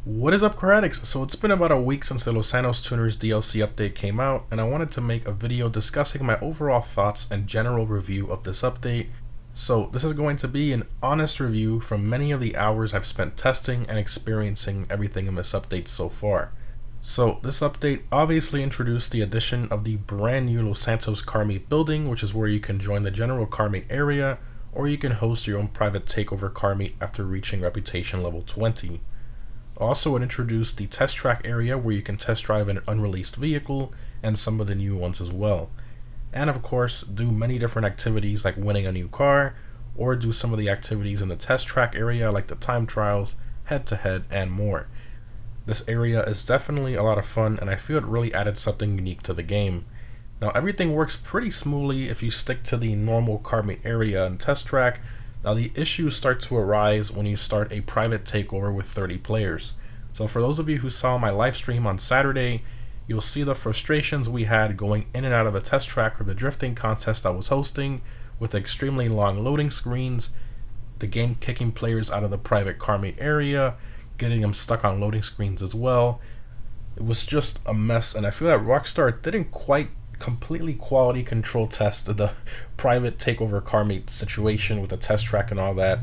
What is up, Karatics? So it's been about a week since the Los Santos Tuners DLC update came out, and I wanted to make a video discussing my overall thoughts and general review of this update. So this is going to be an honest review from many of the hours I've spent testing and experiencing everything in this update so far. So this update obviously introduced the addition of the brand new Los Santos car meet building, which is where you can join the general car meet area, or you can host your own private takeover car meet after reaching reputation level 20. Also, it introduced the test track area where you can test drive an unreleased vehicle and some of the new ones as well. And of course, do many different activities like winning a new car, or do some of the activities in the test track area like the time trials, head-to-head, and more. This area is definitely a lot of fun, and I feel it really added something unique to the game. Now, everything works pretty smoothly if you stick to the normal car meet area and test track. Now, the issues start to arise when you start a private takeover with 30 players. So for those of you who saw my live stream on Saturday, you'll see the frustrations we had going in and out of the test track or the drifting contest I was hosting, with extremely long loading screens, the game kicking players out of the private car meet area, getting them stuck on loading screens as well. It was just a mess, and I feel that Rockstar didn't quite completely quality control test the private takeover car meet situation with the test track and all that.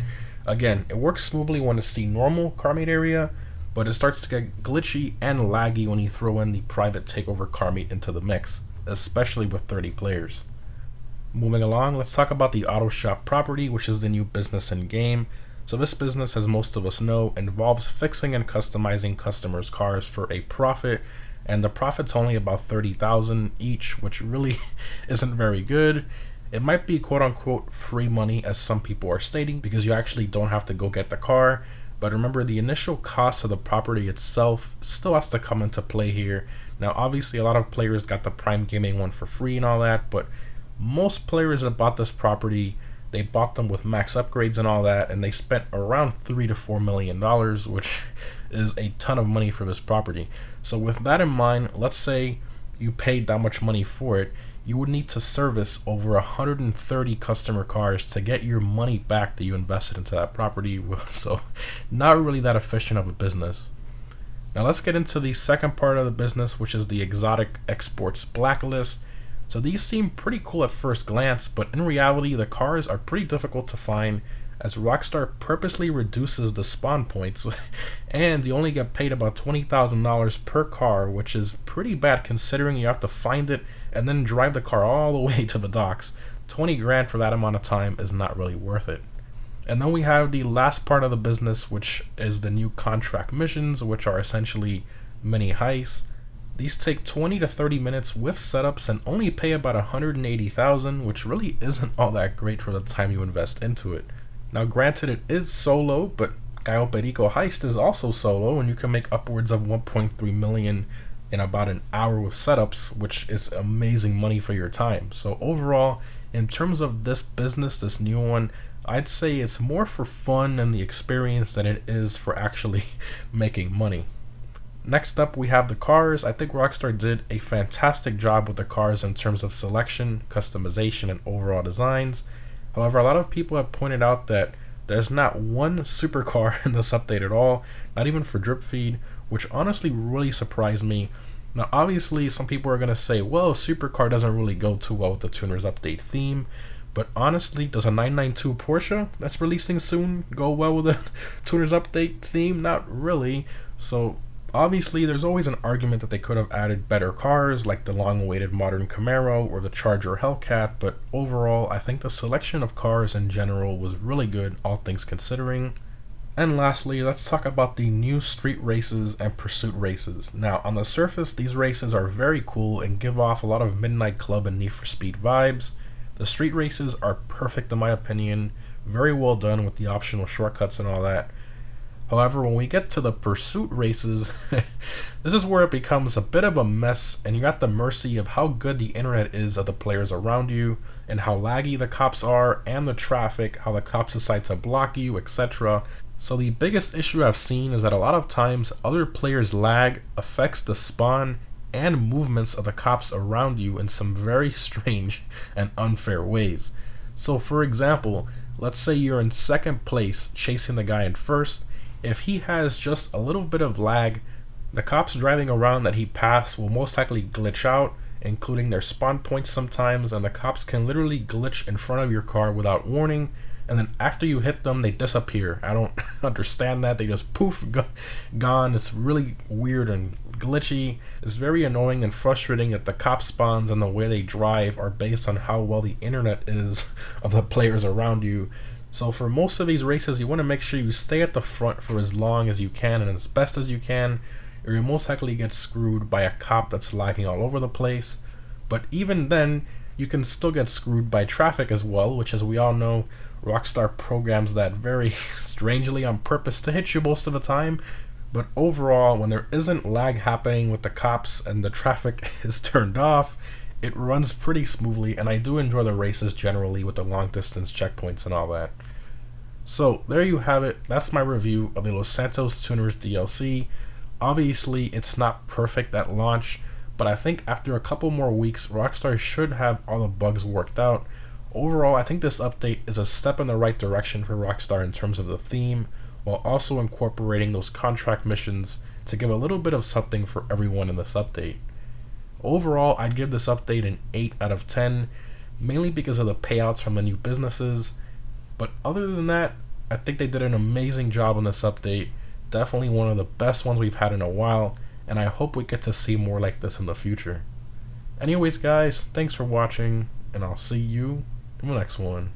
Again, it works smoothly when it's the normal car meet area, but it starts to get glitchy and laggy when you throw in the private takeover car meet into the mix, especially with 30 players. Moving along, let's talk about the auto shop property, which is the new business in game. So this business, as most of us know, involves fixing and customizing customers' cars for a profit, and the profit's only about $30,000 each, which really isn't very good. It might be quote-unquote free money, as some people are stating, because you actually don't have to go get the car. But remember, the initial cost of the property itself still has to come into play here. Now, obviously, a lot of players got the Prime Gaming one for free and all that, but most players that bought this property, they bought them with max upgrades and all that, and they spent around $3 to $4 million, which is a ton of money for this property. So with that in mind, let's say you paid that much money for it, you would need to service over 130 customer cars to get your money back that you invested into that property. So not really that efficient of a business. Now let's get into the second part of the business, which is the exotic exports blacklist. So these seem pretty cool at first glance, but in reality the cars are pretty difficult to find, as Rockstar purposely reduces the spawn points, and you only get paid about $20,000 per car, which is pretty bad considering you have to find it and then drive the car all the way to the docks. 20 grand for that amount of time is not really worth it. And then we have the last part of the business, which is the new contract missions, which are essentially mini heists. These take 20 to 30 minutes with setups and only pay about $180,000, which really isn't all that great for the time you invest into it. Now granted, it is solo, but Gallo Perico Heist is also solo, and you can make upwards of 1.3 million in about an hour with setups, which is amazing money for your time. So overall, in terms of this business, this new one, I'd say it's more for fun and the experience than it is for actually making money. Next up, we have the cars. I think Rockstar did a fantastic job with the cars in terms of selection, customization, and overall designs. However, a lot of people have pointed out that there's not one supercar in this update at all, not even for drip feed, which honestly really surprised me. Now, obviously, some people are going to say, well, supercar doesn't really go too well with the Tuners update theme, but honestly, does a 992 Porsche that's releasing soon go well with the Tuners update theme? Not really. So obviously, there's always an argument that they could have added better cars like the long-awaited modern Camaro or the Charger Hellcat, but overall, I think the selection of cars in general was really good, all things considering. And lastly, let's talk about the new street races and pursuit races. Now, on the surface, these races are very cool and give off a lot of Midnight Club and Need for Speed vibes. The street races are perfect in my opinion, very well done with the optional shortcuts and all that. However, when we get to the pursuit races, this is where it becomes a bit of a mess, and you're at the mercy of how good the internet is of the players around you, and how laggy the cops are, and the traffic, how the cops decide to block you, etc. So the biggest issue I've seen is that a lot of times other players' lag affects the spawn and movements of the cops around you in some very strange and unfair ways. So for example, let's say you're in second place chasing the guy in first, If he has just a little bit of lag, the cops driving around that he passed will most likely glitch out, including their spawn points sometimes, and the cops can literally glitch in front of your car without warning, and then after you hit them, they disappear. I don't understand that. They just poof, gone. It's really weird and glitchy. It's very annoying and frustrating that the cop spawns and the way they drive are based on how well the internet is of the players around you. So for most of these races, you want to make sure you stay at the front for as long as you can and as best as you can, or you'll most likely get screwed by a cop that's lagging all over the place. But even then, you can still get screwed by traffic as well, which, as we all know, Rockstar programs that very strangely on purpose to hit you most of the time. But overall, when there isn't lag happening with the cops and the traffic is turned off, it runs pretty smoothly, and I do enjoy the races generally with the long distance checkpoints and all that. So there you have it. That's my review of the Los Santos Tuners DLC. Obviously, it's not perfect at launch, but I think after a couple more weeks, Rockstar should have all the bugs worked out. Overall, I think this update is a step in the right direction for Rockstar in terms of the theme, while also incorporating those contract missions to give a little bit of something for everyone in this update. Overall, I'd give this update an 8 out of 10, mainly because of the payouts from the new businesses, but other than that, I think they did an amazing job on this update, definitely one of the best ones we've had in a while, and I hope we get to see more like this in the future. Anyways guys, thanks for watching, and I'll see you in the next one.